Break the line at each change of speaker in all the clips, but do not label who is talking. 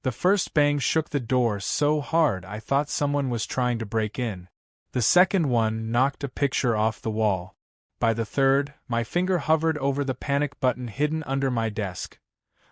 The first bang shook the door so hard I thought someone was trying to break in. The second one knocked a picture off the wall. By the third, my finger hovered over the panic button hidden under my desk.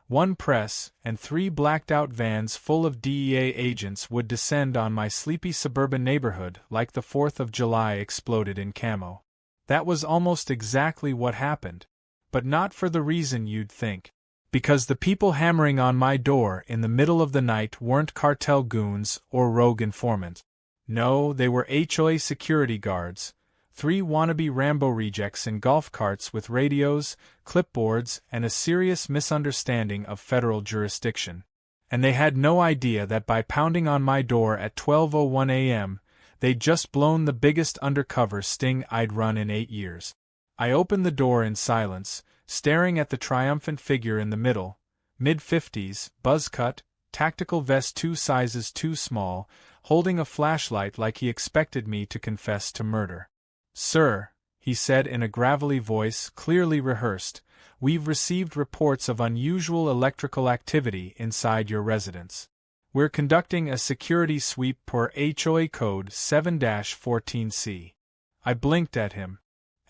One press, and 3 blacked-out vans full of DEA agents would descend on my sleepy suburban neighborhood like the 4th of July exploded in camo. That was almost exactly what happened. But not for the reason you'd think. Because the people hammering on my door in the middle of the night weren't cartel goons or rogue informants. No, they were HOA security guards. 3 wannabe Rambo rejects in golf carts with radios, clipboards, and a serious misunderstanding of federal jurisdiction. And they had no idea that by pounding on my door at 12:01 a.m., they'd just blown the biggest undercover sting I'd run in 8 years. I opened the door in silence, staring at the triumphant figure in the middle, mid-50s, buzz cut, tactical vest 2 sizes too small, holding a flashlight like he expected me to confess to murder. "Sir," he said in a gravelly voice clearly rehearsed, "we've received reports of unusual electrical activity inside your residence. We're conducting a security sweep per HOA Code 7-14C. I blinked at him.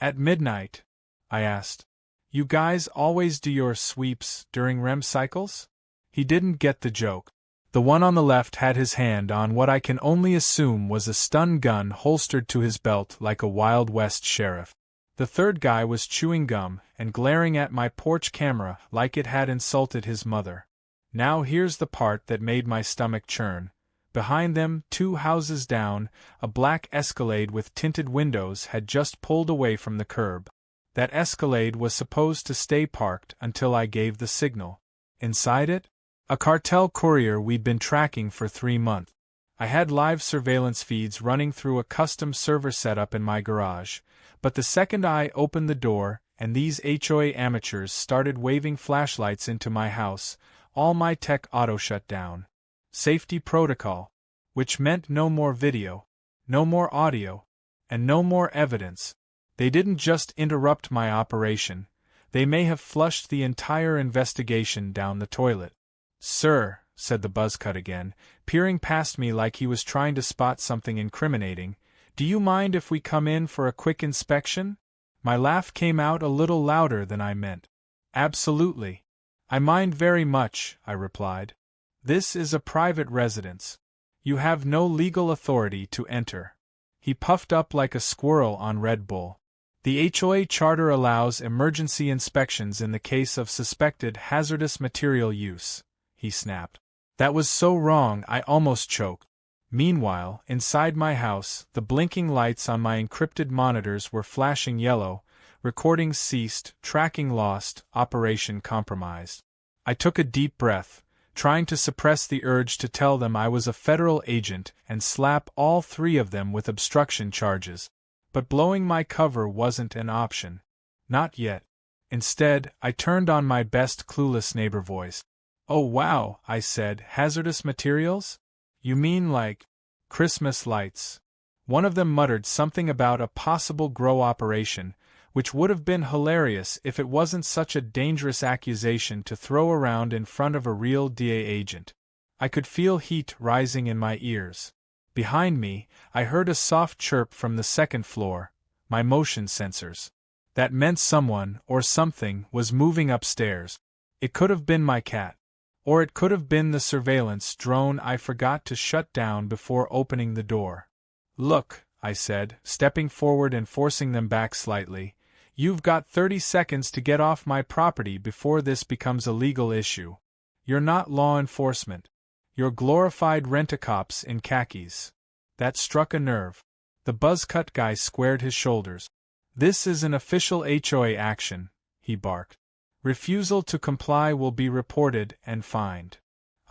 "At midnight?" I asked. "You guys always do your sweeps during REM cycles?" He didn't get the joke. The one on the left had his hand on what I can only assume was a stun gun holstered to his belt like a Wild West sheriff. The third guy was chewing gum and glaring at my porch camera like it had insulted his mother. Now here's the part that made my stomach churn. Behind them, 2 houses down, a black Escalade with tinted windows had just pulled away from the curb. That Escalade was supposed to stay parked until I gave the signal. Inside it? A cartel courier we'd been tracking for 3 months. I had live surveillance feeds running through a custom server setup in my garage, but the second I opened the door and these HOA amateurs started waving flashlights into my house, all my tech auto shut down. Safety protocol. Which meant no more video, no more audio, and no more evidence. They didn't just interrupt my operation, they may have flushed the entire investigation down the toilet. "Sir," said the buzzcut again, peering past me like he was trying to spot something incriminating, "do you mind if we come in for a quick inspection?" My laugh came out a little louder than I meant. "Absolutely. I mind very much," I replied. "This is a private residence. You have no legal authority to enter." He puffed up like a squirrel on Red Bull. "The HOA charter allows emergency inspections in the case of suspected hazardous material use," he snapped. That was so wrong I almost choked. Meanwhile, inside my house, the blinking lights on my encrypted monitors were flashing yellow, recordings ceased, tracking lost, operation compromised. I took a deep breath, trying to suppress the urge to tell them I was a federal agent and slap all 3 of them with obstruction charges. But blowing my cover wasn't an option. Not yet. Instead, I turned on my best clueless neighbor voice. "Oh wow," I said, "hazardous materials? You mean like Christmas lights?" One of them muttered something about a possible grow operation, which would have been hilarious if it wasn't such a dangerous accusation to throw around in front of a real DEA agent. I could feel heat rising in my ears. Behind me, I heard a soft chirp from the second floor, my motion sensors. That meant someone, or something, was moving upstairs. It could have been my cat. Or it could have been the surveillance drone I forgot to shut down before opening the door. "Look," I said, stepping forward and forcing them back slightly, "you've got 30 seconds to get off my property before this becomes a legal issue. You're not law enforcement. You're glorified rent-a-cops in khakis." That struck a nerve. The buzzcut guy squared his shoulders. "This is an official HOA action," he barked. "Refusal to comply will be reported and fined."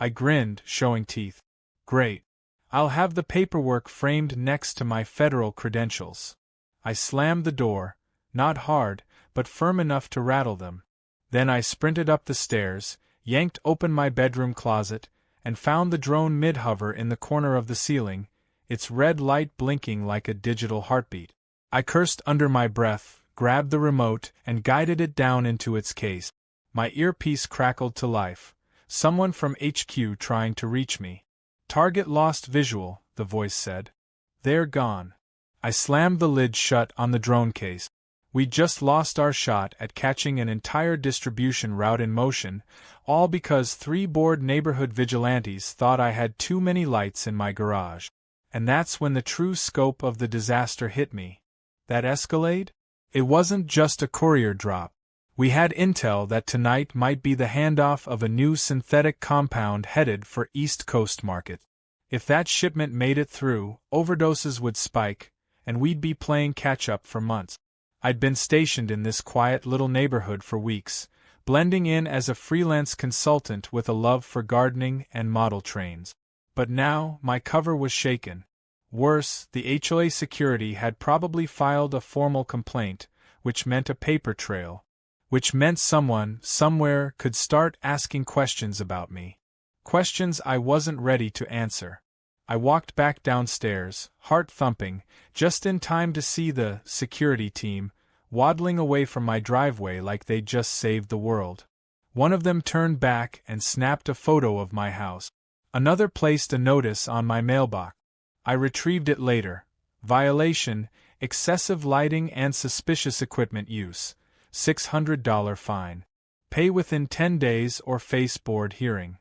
I grinned, showing teeth. "Great. I'll have the paperwork framed next to my federal credentials." I slammed the door, not hard, but firm enough to rattle them. Then I sprinted up the stairs, yanked open my bedroom closet, and found the drone mid-hover in the corner of the ceiling, its red light blinking like a digital heartbeat. I cursed under my breath, grabbed the remote, and guided it down into its case. My earpiece crackled to life, Someone from HQ trying to reach me. Target lost visual, the voice said. They're gone. I slammed the lid shut on the drone case. We just lost our shot at catching an entire distribution route in motion, all because 3 bored neighborhood vigilantes thought I had too many lights in my garage. And that's when the true scope of the disaster hit me. That Escalade? It wasn't just a courier drop. We had intel that tonight might be the handoff of a new synthetic compound headed for East Coast market. If that shipment made it through, overdoses would spike, and we'd be playing catch-up for months. I'd been stationed in this quiet little neighborhood for weeks, blending in as a freelance consultant with a love for gardening and model trains. But now, my cover was shaken. Worse, the HOA security had probably filed a formal complaint, which meant a paper trail. Which meant someone, somewhere, could start asking questions about me. Questions I wasn't ready to answer. I walked back downstairs, heart thumping, just in time to see the security team waddling away from my driveway like they'd just saved the world. One of them turned back and snapped a photo of my house. Another placed a notice on my mailbox. I retrieved it later. Violation, excessive lighting and suspicious equipment use. $600 fine. Pay within 10 days or face board hearing.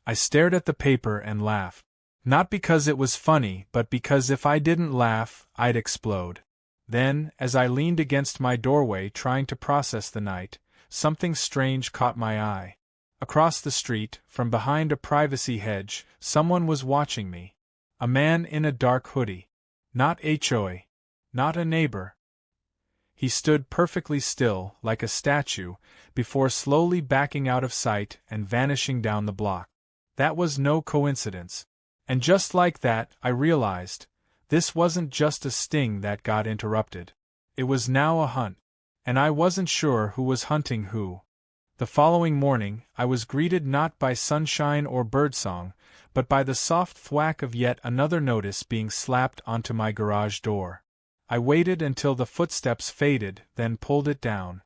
I stared at the paper and laughed. Not because it was funny, but because if I didn't laugh, I'd explode. Then, as I leaned against my doorway trying to process the night, something strange caught my eye. Across the street, from behind a privacy hedge, someone was watching me. A man in a dark hoodie. Not HOA. Not a neighbor. He stood perfectly still, like a statue, before slowly backing out of sight and vanishing down the block. That was no coincidence. And just like that, I realized, this wasn't just a sting that got interrupted. It was now a hunt. And I wasn't sure who was hunting who. The following morning, I was greeted not by sunshine or birdsong, but by the soft thwack of yet another notice being slapped onto my garage door. I waited until the footsteps faded, then pulled it down.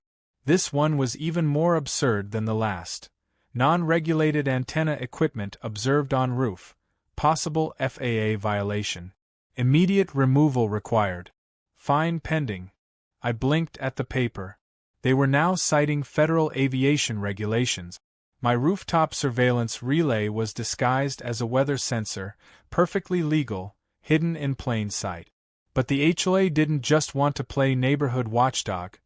This one was even more absurd than the last. Non-regulated antenna equipment observed on roof. Possible FAA violation. Immediate removal required. Fine pending. I blinked at the paper. They were now citing federal aviation regulations. My rooftop surveillance relay was disguised as a weather sensor, perfectly legal, hidden in plain sight. But the HOA didn't just want to play neighborhood watchdog.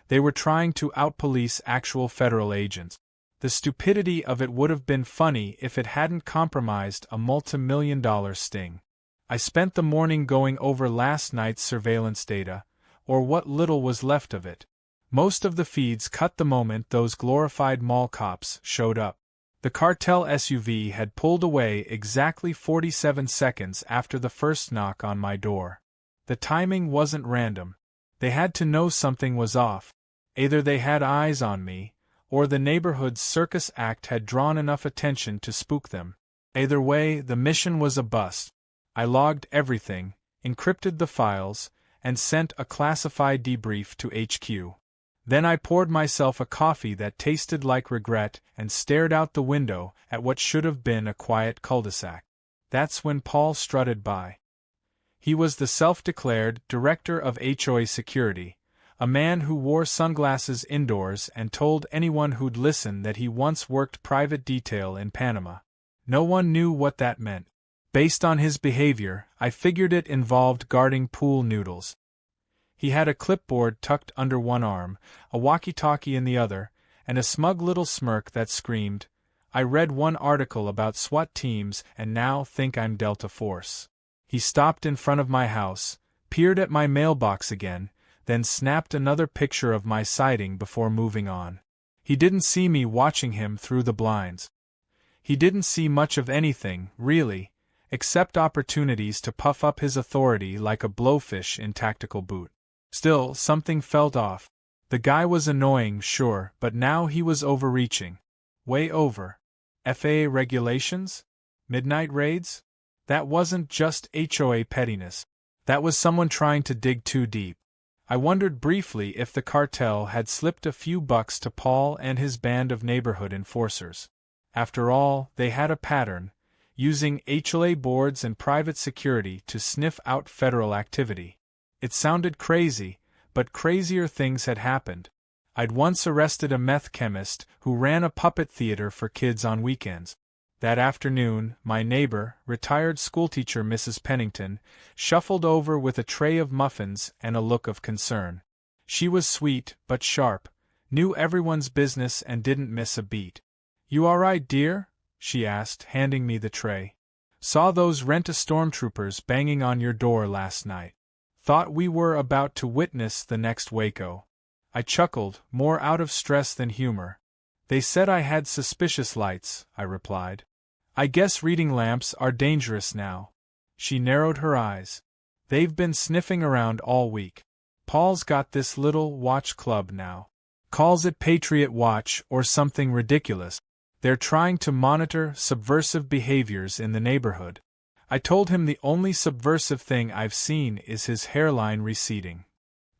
They were trying to outpolice actual federal agents. The stupidity of it would have been funny if it hadn't compromised a multi-million-dollar sting. I spent the morning going over last night's surveillance data, or what little was left of it. Most of the feeds cut the moment those glorified mall cops showed up. The cartel SUV had pulled away exactly 47 seconds after the first knock on my door. The timing wasn't random. They had to know something was off. Either they had eyes on me, or the neighborhood's circus act had drawn enough attention to spook them. Either way, the mission was a bust. I logged everything, encrypted the files, and sent a classified debrief to HQ. Then I poured myself a coffee that tasted like regret and stared out the window at what should have been a quiet cul-de-sac. That's when Paul strutted by. He was the self-declared director of HOA security, a man who wore sunglasses indoors and told anyone who'd listen that he once worked private detail in Panama. No one knew what that meant. Based on his behavior, I figured it involved guarding pool noodles. He had a clipboard tucked under one arm, a walkie-talkie in the other, and a smug little smirk that screamed, "I read one article about SWAT teams and now think I'm Delta Force." He stopped in front of my house, peered at my mailbox again, then snapped another picture of my sighting before moving on. He didn't see me watching him through the blinds. He didn't see much of anything, really, except opportunities to puff up his authority like a blowfish in tactical boot. Still, something felt off. The guy was annoying, sure, but now he was overreaching. Way over. FAA regulations? Midnight raids? That wasn't just HOA pettiness. That was someone trying to dig too deep. I wondered briefly if the cartel had slipped a few bucks to Paul and his band of neighborhood enforcers. After all, they had a pattern, using HOA boards and private security to sniff out federal activity. It sounded crazy, but crazier things had happened. I'd once arrested a meth chemist who ran a puppet theater for kids on weekends. That afternoon, my neighbor, retired schoolteacher Mrs. Pennington, shuffled over with a tray of muffins and a look of concern. She was sweet but sharp, knew everyone's business and didn't miss a beat. "You all right, dear?" she asked, handing me the tray. "Saw those rent-a-stormtroopers banging on your door last night. Thought we were about to witness the next Waco." I chuckled, more out of stress than humor. "They said I had suspicious lights," I replied. "I guess reading lamps are dangerous now." She narrowed her eyes. "They've been sniffing around all week. Paul's got this little watch club now. Calls it Patriot Watch or something ridiculous. They're trying to monitor subversive behaviors in the neighborhood." I told him the only subversive thing I've seen is his hairline receding.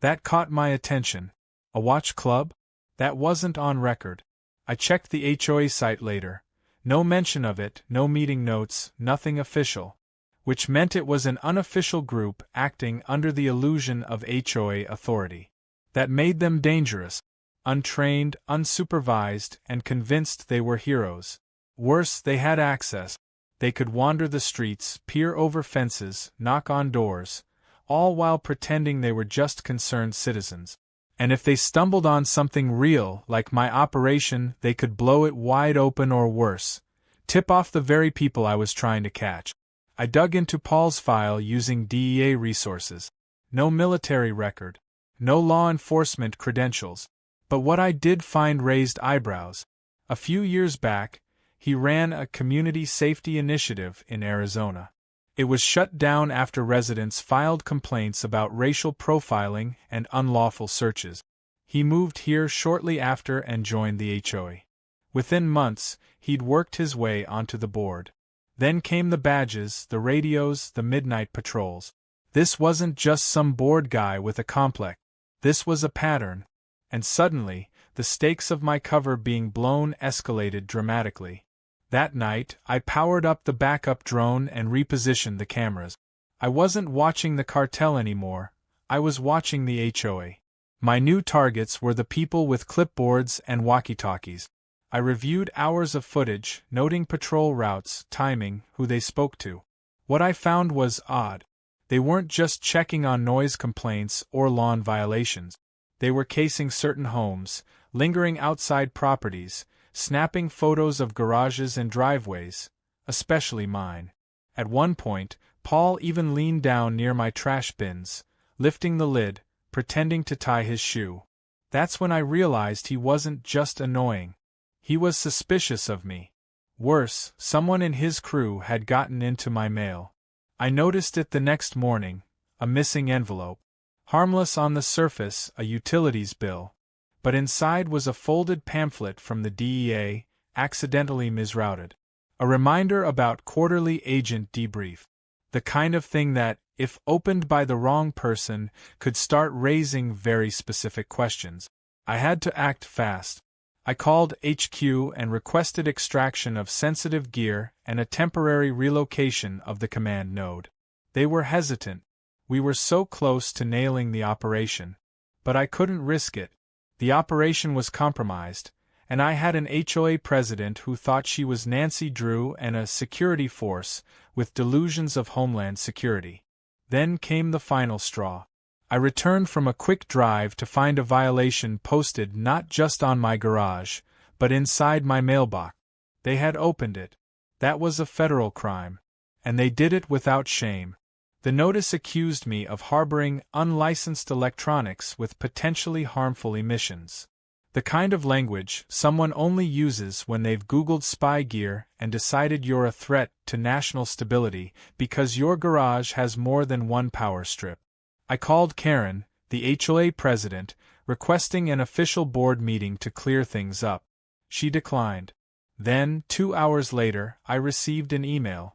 That caught my attention. A watch club? That wasn't on record. I checked the HOA site later. No mention of it, no meeting notes, nothing official. Which meant it was an unofficial group acting under the illusion of HOA authority. That made them dangerous. Untrained, unsupervised, and convinced they were heroes. Worse, they had access. They could wander the streets, peer over fences, knock on doors, all while pretending they were just concerned citizens. And if they stumbled on something real, like my operation, they could blow it wide open or worse, tip off the very people I was trying to catch. I dug into Paul's file using DEA resources. No military record. No law enforcement credentials. But what I did find raised eyebrows. A few years back, he ran a community safety initiative in Arizona. It was shut down after residents filed complaints about racial profiling and unlawful searches. He moved here shortly after and joined the HOA. Within months, he'd worked his way onto the board. Then came the badges, the radios, the midnight patrols. This wasn't just some bored guy with a complex. This was a pattern. And suddenly, the stakes of my cover being blown escalated dramatically. That night, I powered up the backup drone and repositioned the cameras. I wasn't watching the cartel anymore, I was watching the HOA. My new targets were the people with clipboards and walkie-talkies. I reviewed hours of footage, noting patrol routes, timing, who they spoke to. What I found was odd. They weren't just checking on noise complaints or lawn violations. They were casing certain homes, lingering outside properties, snapping photos of garages and driveways, especially mine. At one point, Paul even leaned down near my trash bins, lifting the lid, pretending to tie his shoe. That's when I realized he wasn't just annoying. He was suspicious of me. Worse, someone in his crew had gotten into my mail. I noticed it the next morning, a missing envelope. Harmless on the surface, a utilities bill. But inside was a folded pamphlet from the DEA, accidentally misrouted. A reminder about quarterly agent debrief. The kind of thing that, if opened by the wrong person, could start raising very specific questions. I had to act fast. I called HQ and requested extraction of sensitive gear and a temporary relocation of the command node. They were hesitant. We were so close to nailing the operation. But I couldn't risk it. The operation was compromised, and I had an HOA president who thought she was Nancy Drew and a security force with delusions of homeland security. Then came the final straw. I returned from a quick drive to find a violation posted not just on my garage, but inside my mailbox. They had opened it. That was a federal crime. And they did it without shame. The notice accused me of harboring unlicensed electronics with potentially harmful emissions. The kind of language someone only uses when they've Googled spy gear and decided you're a threat to national stability because your garage has more than one power strip. I called Karen, the HOA president, requesting an official board meeting to clear things up. She declined. Then, 2 hours later, I received an email.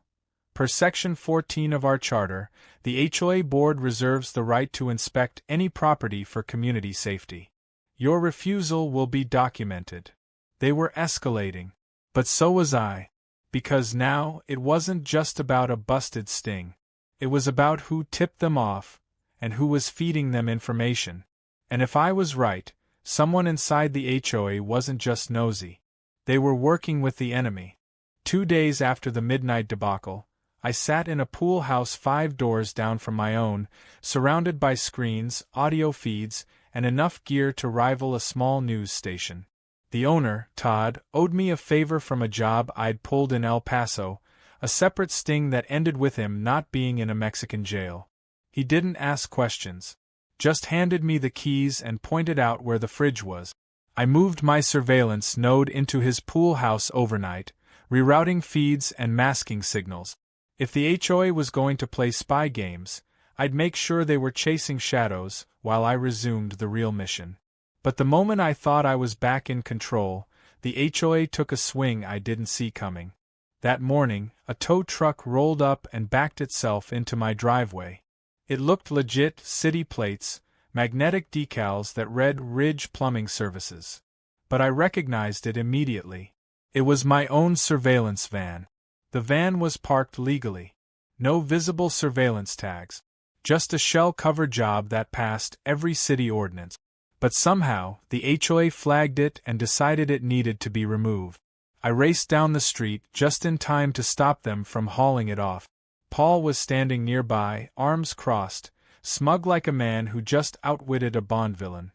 Per Section 14 of our charter, the HOA board reserves the right to inspect any property for community safety. Your refusal will be documented. They were escalating. But so was I. Because now, it wasn't just about a busted sting. It was about who tipped them off, and who was feeding them information. And if I was right, someone inside the HOA wasn't just nosy. They were working with the enemy. 2 days after the midnight debacle, I sat in a pool house 5 doors down from my own, surrounded by screens, audio feeds, and enough gear to rival a small news station. The owner, Todd, owed me a favor from a job I'd pulled in El Paso, a separate sting that ended with him not being in a Mexican jail. He didn't ask questions. Just handed me the keys and pointed out where the fridge was. I moved my surveillance node into his pool house overnight, rerouting feeds and masking signals. If the HOA was going to play spy games, I'd make sure they were chasing shadows while I resumed the real mission. But the moment I thought I was back in control, the HOA took a swing I didn't see coming. That morning, a tow truck rolled up and backed itself into my driveway. It looked legit: city plates, magnetic decals that read Ridge Plumbing Services. But I recognized it immediately. It was my own surveillance van. The van was parked legally. No visible surveillance tags. Just a shell-cover job that passed every city ordinance. But somehow, the HOA flagged it and decided it needed to be removed. I raced down the street just in time to stop them from hauling it off. Paul was standing nearby, arms crossed, smug like a man who just outwitted a Bond villain.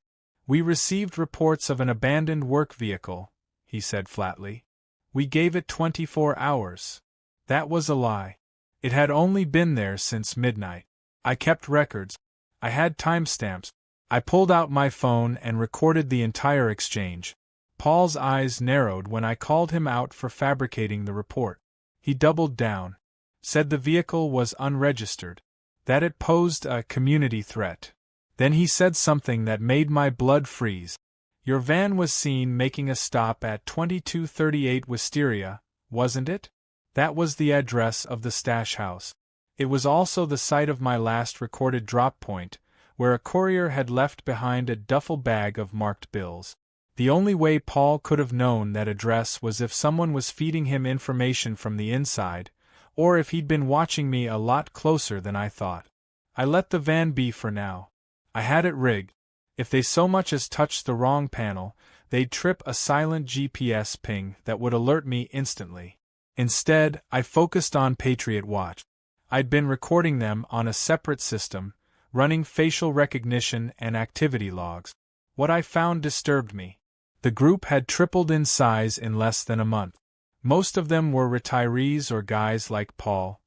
"We received reports of an abandoned work vehicle," he said flatly. "We gave it 24 hours. That was a lie. It had only been there since midnight. I kept records. I had timestamps. I pulled out my phone and recorded the entire exchange." Paul's eyes narrowed when I called him out for fabricating the report. He doubled down. Said the vehicle was unregistered. That it posed a community threat. Then he said something that made my blood freeze. "Your van was seen making a stop at 2238 Wisteria, wasn't it? That was the address of the stash house. It was also the site of my last recorded drop point, where a courier had left behind a duffel bag of marked bills." The only way Paul could have known that address was if someone was feeding him information from the inside, or if he'd been watching me a lot closer than I thought. I let the van be for now. I had it rigged. If they so much as touched the wrong panel, they'd trip a silent GPS ping that would alert me instantly. Instead, I focused on Patriot Watch. I'd been recording them on a separate system, running facial recognition and activity logs. What I found disturbed me. The group had tripled in size in less than a month. Most of them were retirees or guys like Paul.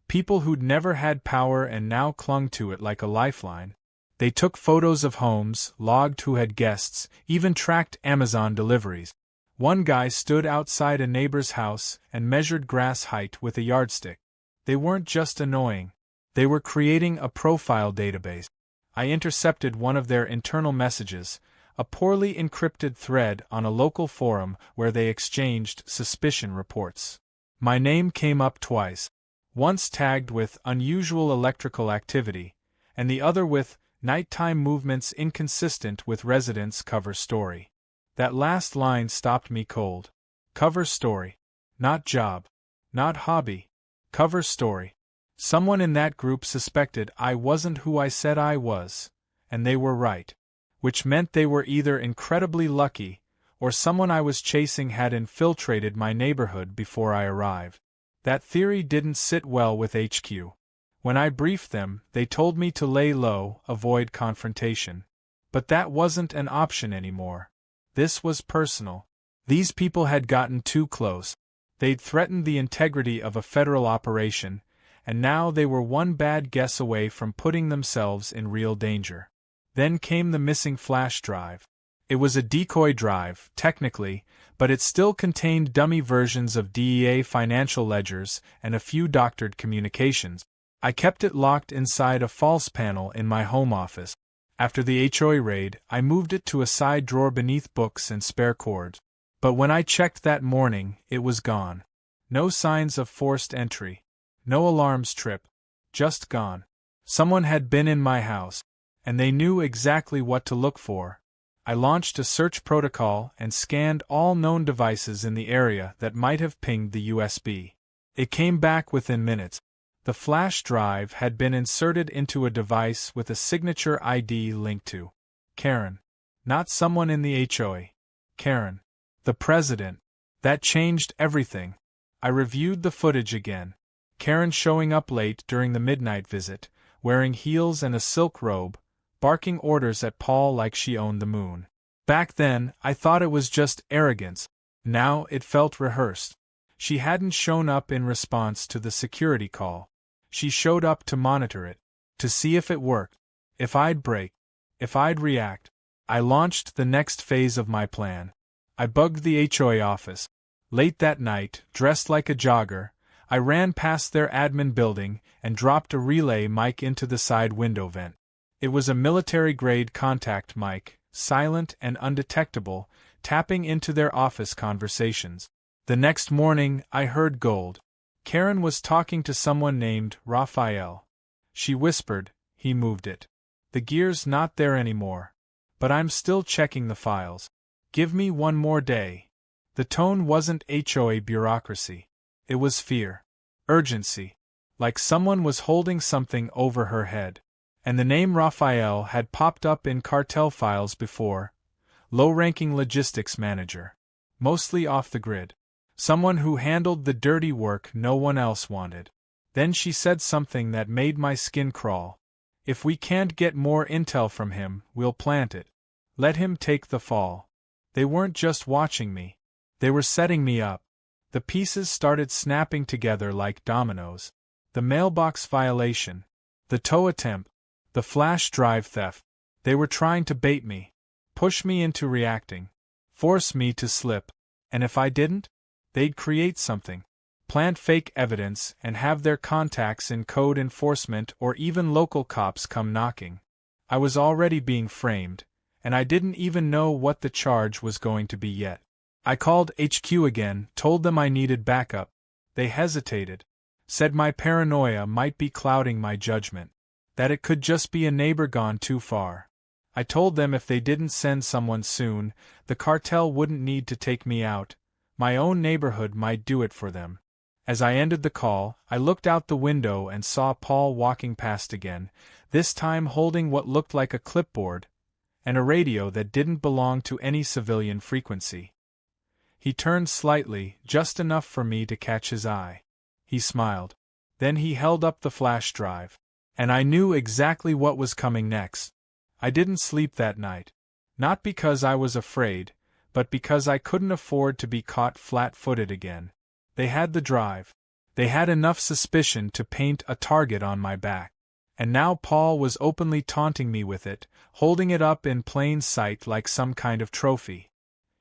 People who'd never had power and now clung to it like a lifeline. They took photos of homes, logged who had guests, even tracked Amazon deliveries. One guy stood outside a neighbor's house and measured grass height with a yardstick. They weren't just annoying. They were creating a profile database. I intercepted one of their internal messages, a poorly encrypted thread on a local forum where they exchanged suspicion reports. My name came up twice, once tagged with unusual electrical activity, and the other with nighttime movements inconsistent with residents' cover story. That last line stopped me cold. Cover story. Not job. Not hobby. Cover story. Someone in that group suspected I wasn't who I said I was, and they were right. Which meant they were either incredibly lucky, or someone I was chasing had infiltrated my neighborhood before I arrived. That theory didn't sit well with HQ. When I briefed them, they told me to lay low, avoid confrontation. But that wasn't an option anymore. This was personal. These people had gotten too close. They'd threatened the integrity of a federal operation, and now they were one bad guess away from putting themselves in real danger. Then came the missing flash drive. It was a decoy drive, technically, but it still contained dummy versions of DEA financial ledgers and a few doctored communications. I kept it locked inside a false panel in my home office. After the HOA raid, I moved it to a side drawer beneath books and spare cords. But when I checked that morning, it was gone. No signs of forced entry. No alarms trip. Just gone. Someone had been in my house, and they knew exactly what to look for. I launched a search protocol and scanned all known devices in the area that might have pinged the USB. It came back within minutes. The flash drive had been inserted into a device with a signature ID linked to Karen. Not someone in the HOA. Karen. The president. That changed everything. I reviewed the footage again. Karen showing up late during the midnight visit, wearing heels and a silk robe, barking orders at Paul like she owned the moon. Back then, I thought it was just arrogance. Now it felt rehearsed. She hadn't shown up in response to the security call. She showed up to monitor it, to see if it worked, if I'd break, if I'd react. I launched the next phase of my plan. I bugged the HOA office. Late that night, dressed like a jogger, I ran past their admin building and dropped a relay mic into the side window vent. It was a military-grade contact mic, silent and undetectable, tapping into their office conversations. The next morning, I heard gold. Karen was talking to someone named Raphael. She whispered, "He moved it. The gear's not there anymore. But I'm still checking the files. Give me one more day." The tone wasn't HOA bureaucracy. It was fear. Urgency. Like someone was holding something over her head. And the name Raphael had popped up in cartel files before. Low-ranking logistics manager. Mostly off the grid. Someone who handled the dirty work no one else wanted. Then she said something that made my skin crawl. "If we can't get more intel from him, we'll plant it. Let him take the fall." They weren't just watching me. They were setting me up. The pieces started snapping together like dominoes. The mailbox violation. The tow attempt. The flash drive theft. They were trying to bait me. Push me into reacting. Force me to slip. And if I didn't? They'd create something. Plant fake evidence and have their contacts in code enforcement or even local cops come knocking. I was already being framed, and I didn't even know what the charge was going to be yet. I called HQ again, told them I needed backup. They hesitated. Said my paranoia might be clouding my judgment. That it could just be a neighbor gone too far. I told them if they didn't send someone soon, the cartel wouldn't need to take me out. My own neighborhood might do it for them. As I ended the call, I looked out the window and saw Paul walking past again, this time holding what looked like a clipboard, and a radio that didn't belong to any civilian frequency. He turned slightly, just enough for me to catch his eye. He smiled. Then he held up the flash drive. And I knew exactly what was coming next. I didn't sleep that night. Not because I was afraid, but because I couldn't afford to be caught flat-footed again. They had the drive. They had enough suspicion to paint a target on my back. And now Paul was openly taunting me with it, holding it up in plain sight like some kind of trophy.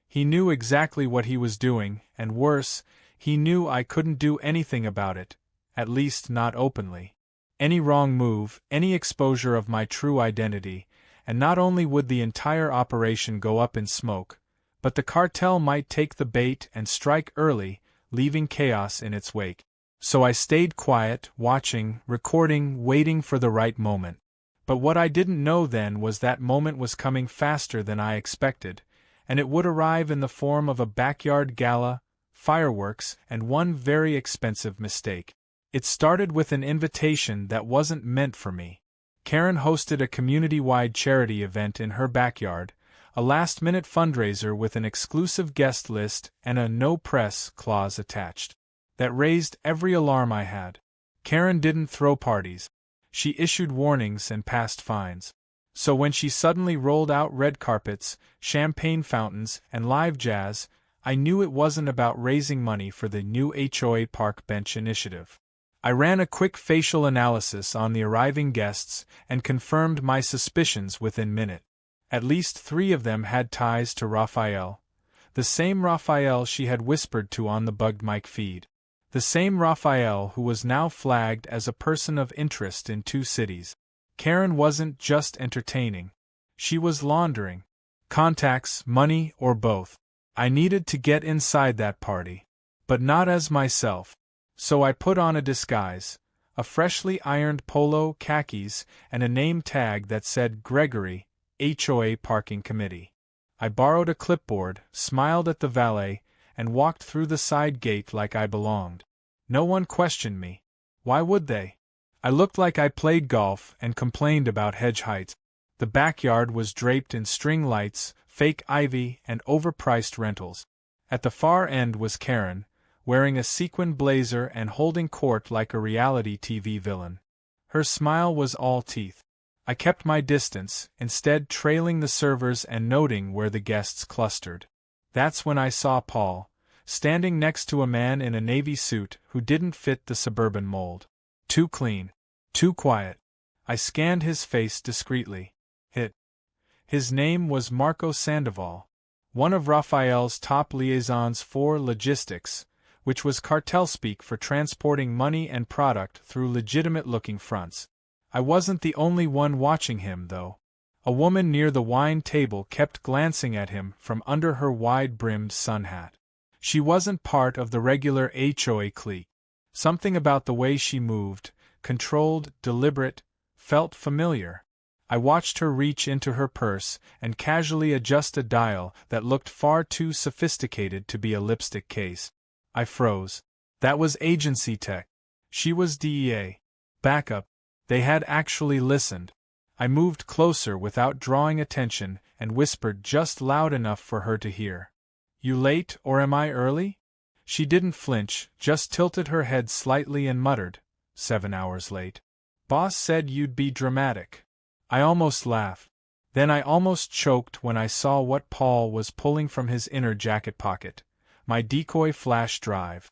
He knew exactly what he was doing, and worse, he knew I couldn't do anything about it, at least not openly. Any wrong move, any exposure of my true identity, and not only would the entire operation go up in smoke, but the cartel might take the bait and strike early, leaving chaos in its wake. So I stayed quiet, watching, recording, waiting for the right moment. But what I didn't know then was that moment was coming faster than I expected, and it would arrive in the form of a backyard gala, fireworks, and one very expensive mistake. It started with an invitation that wasn't meant for me. Karen hosted a community-wide charity event in her backyard, a last-minute fundraiser with an exclusive guest list and a no-press clause attached. That raised every alarm I had. Karen didn't throw parties. She issued warnings and passed fines. So when she suddenly rolled out red carpets, champagne fountains, and live jazz, I knew it wasn't about raising money for the new HOA Park Bench initiative. I ran a quick facial analysis on the arriving guests and confirmed my suspicions within minutes. At least 3 of them had ties to Raphael. The same Raphael she had whispered to on the bugged mic feed. The same Raphael who was now flagged as a person of interest in 2 cities. Karen wasn't just entertaining. She was laundering. Contacts, money, or both. I needed to get inside that party. But not as myself. So I put on a disguise, a freshly ironed polo, khakis, and a name tag that said Gregory, HOA Parking Committee. I borrowed a clipboard, smiled at the valet, and walked through the side gate like I belonged. No one questioned me. Why would they? I looked like I played golf and complained about hedge heights. The backyard was draped in string lights, fake ivy, and overpriced rentals. At the far end was Karen, wearing a sequin blazer and holding court like a reality TV villain. Her smile was all teeth. I kept my distance, instead trailing the servers and noting where the guests clustered. That's when I saw Paul, standing next to a man in a navy suit who didn't fit the suburban mold. Too clean. Too quiet. I scanned his face discreetly. His name was Marco Sandoval, one of Raphael's top liaisons for logistics, which was cartel speak for transporting money and product through legitimate-looking fronts. I wasn't the only one watching him, though. A woman near the wine table kept glancing at him from under her wide-brimmed sun hat. She wasn't part of the regular HOA clique. Something about the way she moved, controlled, deliberate, felt familiar. I watched her reach into her purse and casually adjust a dial that looked far too sophisticated to be a lipstick case. I froze. That was agency tech. She was DEA. Backup. They had actually listened. I moved closer without drawing attention and whispered just loud enough for her to hear. You late, or am I early? She didn't flinch, just tilted her head slightly and muttered, 7 hours late. Boss said you'd be dramatic. I almost laughed. Then I almost choked when I saw what Paul was pulling from his inner jacket pocket, my decoy flash drive.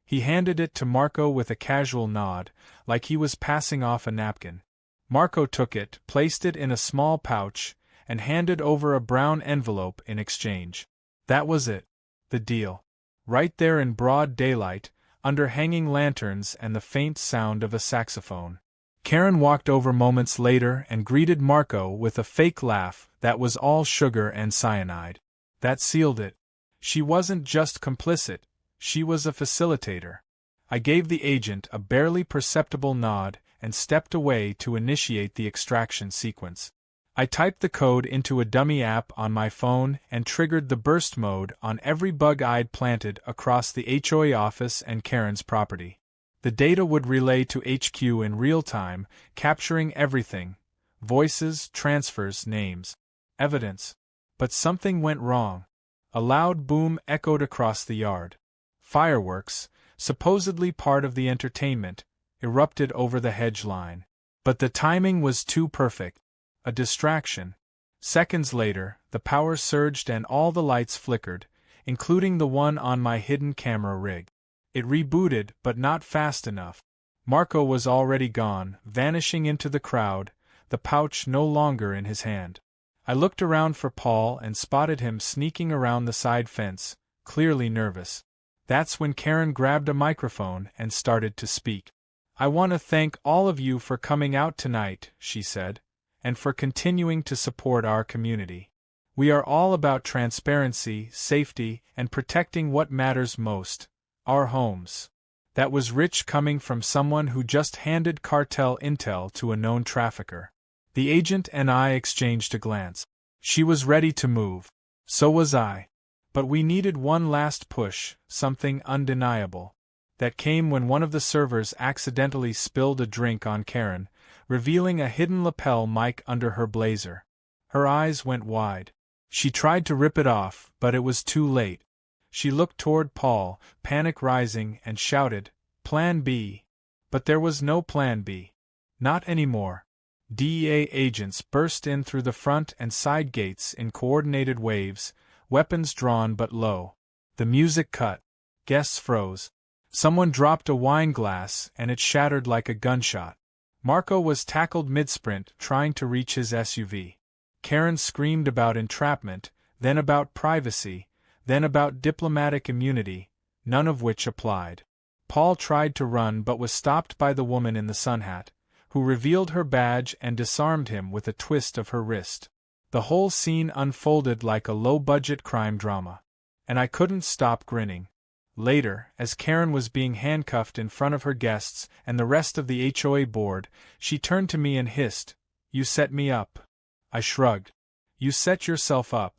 He handed it to Marco with a casual nod, like he was passing off a napkin. Marco took it, placed it in a small pouch, and handed over a brown envelope in exchange. That was it. The deal. Right there in broad daylight, under hanging lanterns and the faint sound of a saxophone. Karen walked over moments later and greeted Marco with a fake laugh that was all sugar and cyanide. That sealed it. She wasn't just complicit, she was a facilitator. I gave the agent a barely perceptible nod and stepped away to initiate the extraction sequence. I typed the code into a dummy app on my phone and triggered the burst mode on every bug I'd planted across the HOA office and Karen's property. The data would relay to HQ in real time, capturing everything: voices, transfers, names, evidence. But something went wrong. A loud boom echoed across the yard. Fireworks, supposedly part of the entertainment, erupted over the hedge line. But the timing was too perfect. A distraction. Seconds later, the power surged and all the lights flickered, including the one on my hidden camera rig. It rebooted, but not fast enough. Marco was already gone, vanishing into the crowd, the pouch no longer in his hand. I looked around for Paul and spotted him sneaking around the side fence, clearly nervous. That's when Karen grabbed a microphone and started to speak. I want to thank all of you for coming out tonight, she said, and for continuing to support our community. We are all about transparency, safety, and protecting what matters most: our homes. That was rich coming from someone who just handed cartel intel to a known trafficker. The agent and I exchanged a glance. She was ready to move. So was I. But we needed one last push, something undeniable. That came when one of the servers accidentally spilled a drink on Karen, revealing a hidden lapel mic under her blazer. Her eyes went wide. She tried to rip it off, but it was too late. She looked toward Paul, panic rising, and shouted, "Plan B." But there was no Plan B. Not anymore. DEA agents burst in through the front and side gates in coordinated waves, weapons drawn but low. The music cut. Guests froze. Someone dropped a wine glass and it shattered like a gunshot. Marco was tackled mid-sprint, trying to reach his SUV. Karen screamed about entrapment, then about privacy, then about diplomatic immunity, none of which applied. Paul tried to run but was stopped by the woman in the sun hat, who revealed her badge and disarmed him with a twist of her wrist. The whole scene unfolded like a low-budget crime drama. And I couldn't stop grinning. Later, as Karen was being handcuffed in front of her guests and the rest of the HOA board, she turned to me and hissed, "You set me up." I shrugged. "You set yourself up.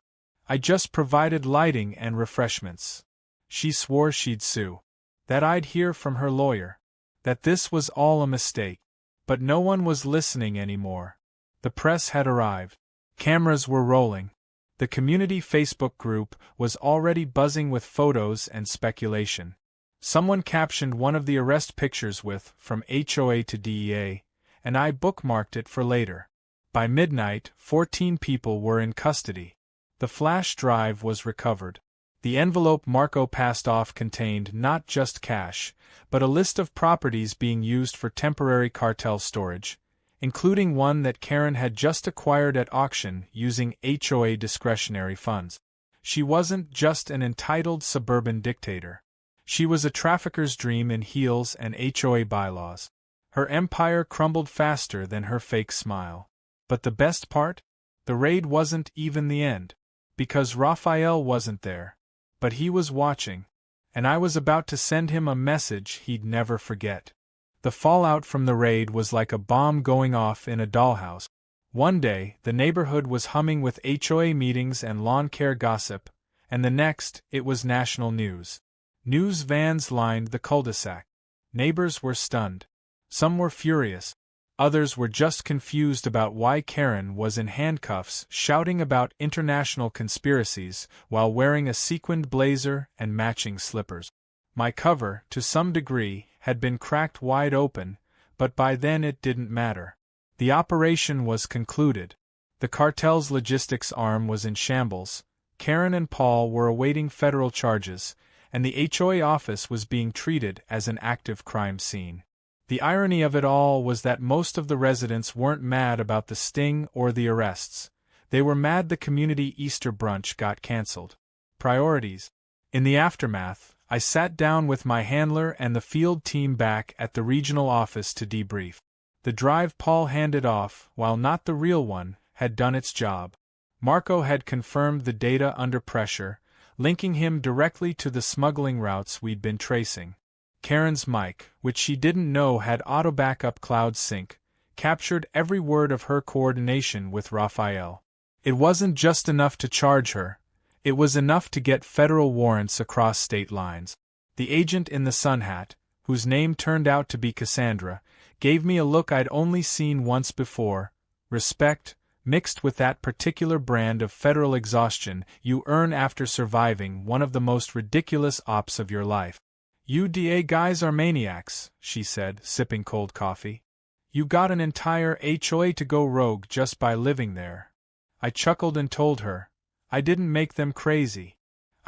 I just provided lighting and refreshments. She swore she'd sue. That I'd hear from her lawyer. That this was all a mistake. But no one was listening anymore. The press had arrived. Cameras were rolling. The community Facebook group was already buzzing with photos and speculation. Someone captioned one of the arrest pictures with, "From HOA to DEA," and I bookmarked it for later. By midnight, 14 people were in custody. The flash drive was recovered. The envelope Marco passed off contained not just cash, but a list of properties being used for temporary cartel storage, including one that Karen had just acquired at auction using HOA discretionary funds. She wasn't just an entitled suburban dictator. She was a trafficker's dream in heels and HOA bylaws. Her empire crumbled faster than her fake smile. But the best part? The raid wasn't even the end. Because Raphael wasn't there. But he was watching. And I was about to send him a message he'd never forget. The fallout from the raid was like a bomb going off in a dollhouse. One day, the neighborhood was humming with HOA meetings and lawn care gossip, and the next, it was national news. News vans lined the cul-de-sac. Neighbors were stunned. Some were furious. Others were just confused about why Karen was in handcuffs shouting about international conspiracies while wearing a sequined blazer and matching slippers. My cover, to some degree, had been cracked wide open, but by then it didn't matter. The operation was concluded. The cartel's logistics arm was in shambles. Karen and Paul were awaiting federal charges, and the HOA office was being treated as an active crime scene. The irony of it all was that most of the residents weren't mad about the sting or the arrests. They were mad the community Easter brunch got cancelled. Priorities. In the aftermath, I sat down with my handler and the field team back at the regional office to debrief. The drive Paul handed off, while not the real one, had done its job. Marco had confirmed the data under pressure, linking him directly to the smuggling routes we'd been tracing. Karen's mic, which she didn't know had auto-backup cloud sync, captured every word of her coordination with Raphael. It wasn't just enough to charge her. It was enough to get federal warrants across state lines. The agent in the sun hat, whose name turned out to be Cassandra, gave me a look I'd only seen once before: respect, mixed with that particular brand of federal exhaustion you earn after surviving one of the most ridiculous ops of your life. "You DA guys are maniacs," she said, sipping cold coffee. "You got an entire HOA to go rogue just by living there." I chuckled and told her, "I didn't make them crazy.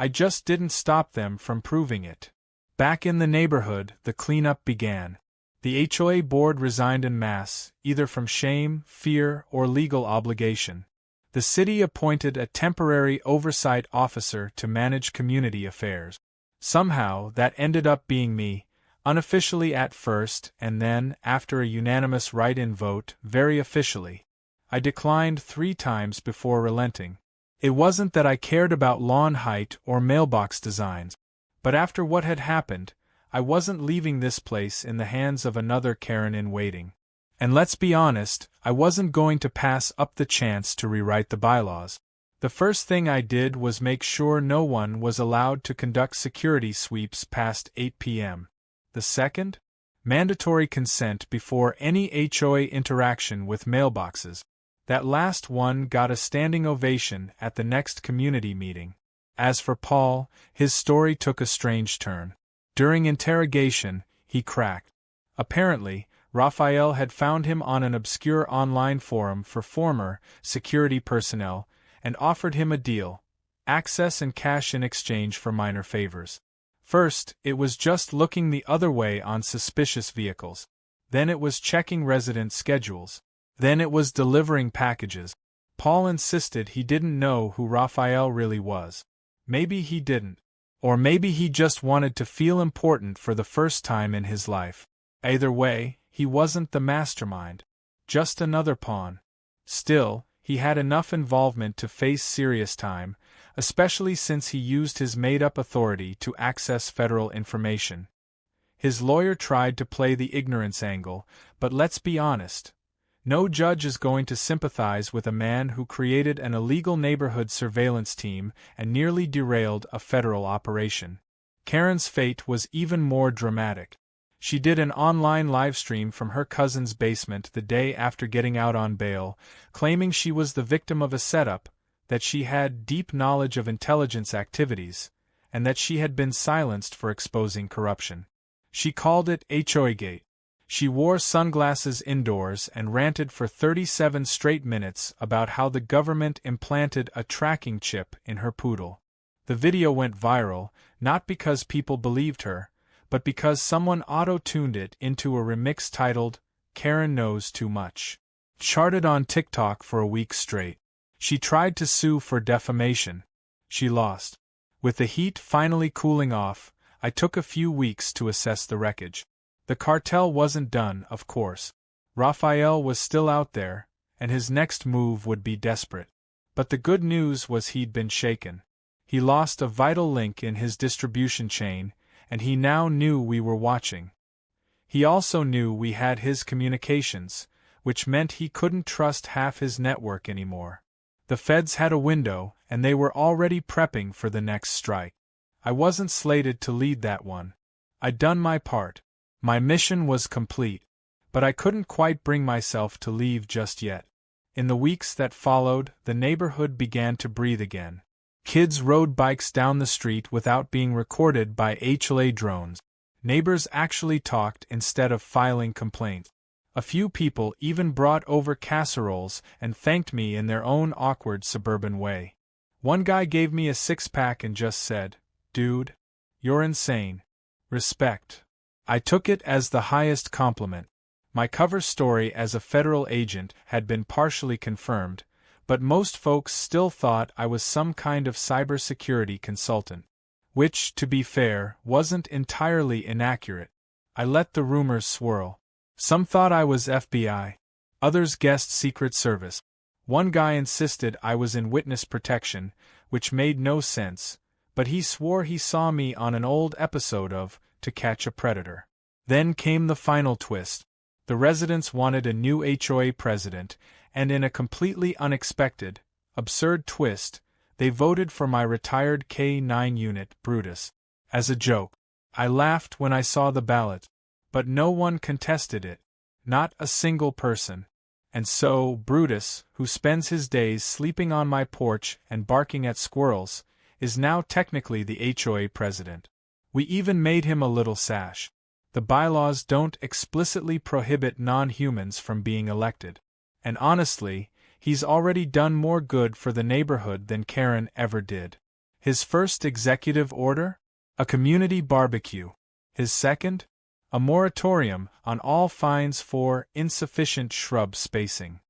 I just didn't stop them from proving it." Back in the neighborhood, the cleanup began. The HOA board resigned en masse, either from shame, fear, or legal obligation. The city appointed a temporary oversight officer to manage community affairs. Somehow, that ended up being me, unofficially at first, and then, after a unanimous write-in vote, very officially. I declined 3 times before relenting. It wasn't that I cared about lawn height or mailbox designs. But after what had happened, I wasn't leaving this place in the hands of another Karen in waiting. And let's be honest, I wasn't going to pass up the chance to rewrite the bylaws. The first thing I did was make sure no one was allowed to conduct security sweeps past 8 p.m. The second? Mandatory consent before any HOA interaction with mailboxes. That last one got a standing ovation at the next community meeting. As for Paul, his story took a strange turn. During interrogation, he cracked. Apparently, Raphael had found him on an obscure online forum for former security personnel and offered him a deal: access and cash in exchange for minor favors. First, it was just looking the other way on suspicious vehicles. Then it was checking resident schedules. Then it was delivering packages. Paul insisted he didn't know who Raphael really was. Maybe he didn't. Or maybe he just wanted to feel important for the first time in his life. Either way, he wasn't the mastermind. Just another pawn. Still, he had enough involvement to face serious time, especially since he used his made-up authority to access federal information. His lawyer tried to play the ignorance angle, but let's be honest. No judge is going to sympathize with a man who created an illegal neighborhood surveillance team and nearly derailed a federal operation. Karen's fate was even more dramatic. She did an online livestream from her cousin's basement the day after getting out on bail, claiming she was the victim of a setup, that she had deep knowledge of intelligence activities, and that she had been silenced for exposing corruption. She called it HOA Gate. She wore sunglasses indoors and ranted for 37 straight minutes about how the government implanted a tracking chip in her poodle. The video went viral, not because people believed her, but because someone auto-tuned it into a remix titled, "Karen Knows Too Much." Charted on TikTok for a week straight. She tried to sue for defamation. She lost. With the heat finally cooling off, I took a few weeks to assess the wreckage. The cartel wasn't done, of course. Raphael was still out there, and his next move would be desperate. But the good news was he'd been shaken. He lost a vital link in his distribution chain, and he now knew we were watching. He also knew we had his communications, which meant he couldn't trust half his network anymore. The feds had a window, and they were already prepping for the next strike. I wasn't slated to lead that one. I'd done my part. My mission was complete. But I couldn't quite bring myself to leave just yet. In the weeks that followed, the neighborhood began to breathe again. Kids rode bikes down the street without being recorded by HOA drones. Neighbors actually talked instead of filing complaints. A few people even brought over casseroles and thanked me in their own awkward suburban way. One guy gave me a six-pack and just said, "Dude, you're insane. Respect." I took it as the highest compliment. My cover story as a federal agent had been partially confirmed, but most folks still thought I was some kind of cybersecurity consultant. Which, to be fair, wasn't entirely inaccurate. I let the rumors swirl. Some thought I was FBI. Others guessed Secret Service. One guy insisted I was in witness protection, which made no sense, but he swore he saw me on an old episode of To Catch a Predator. Then came the final twist. The residents wanted a new HOA president, and in a completely unexpected, absurd twist, they voted for my retired K-9 unit, Brutus. As a joke. I laughed when I saw the ballot. But no one contested it. Not a single person. And so, Brutus, who spends his days sleeping on my porch and barking at squirrels, is now technically the HOA president. We even made him a little sash. The bylaws don't explicitly prohibit non-humans from being elected. And honestly, he's already done more good for the neighborhood than Karen ever did. His first executive order? A community barbecue. His second? A moratorium on all fines for insufficient shrub spacing.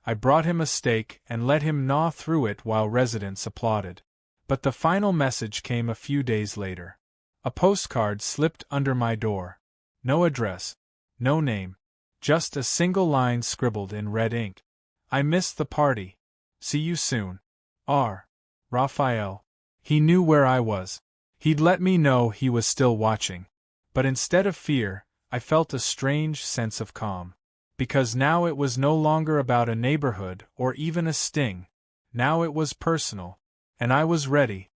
I brought him a steak and let him gnaw through it while residents applauded. But the final message came a few days later. A postcard slipped under my door. No address. No name. Just a single line scribbled in red ink. I missed the party. See you soon. R. Raphael. He knew where I was. He'd let me know he was still watching. But instead of fear, I felt a strange sense of calm. Because now it was no longer about a neighborhood or even a sting. Now it was personal. And I was ready.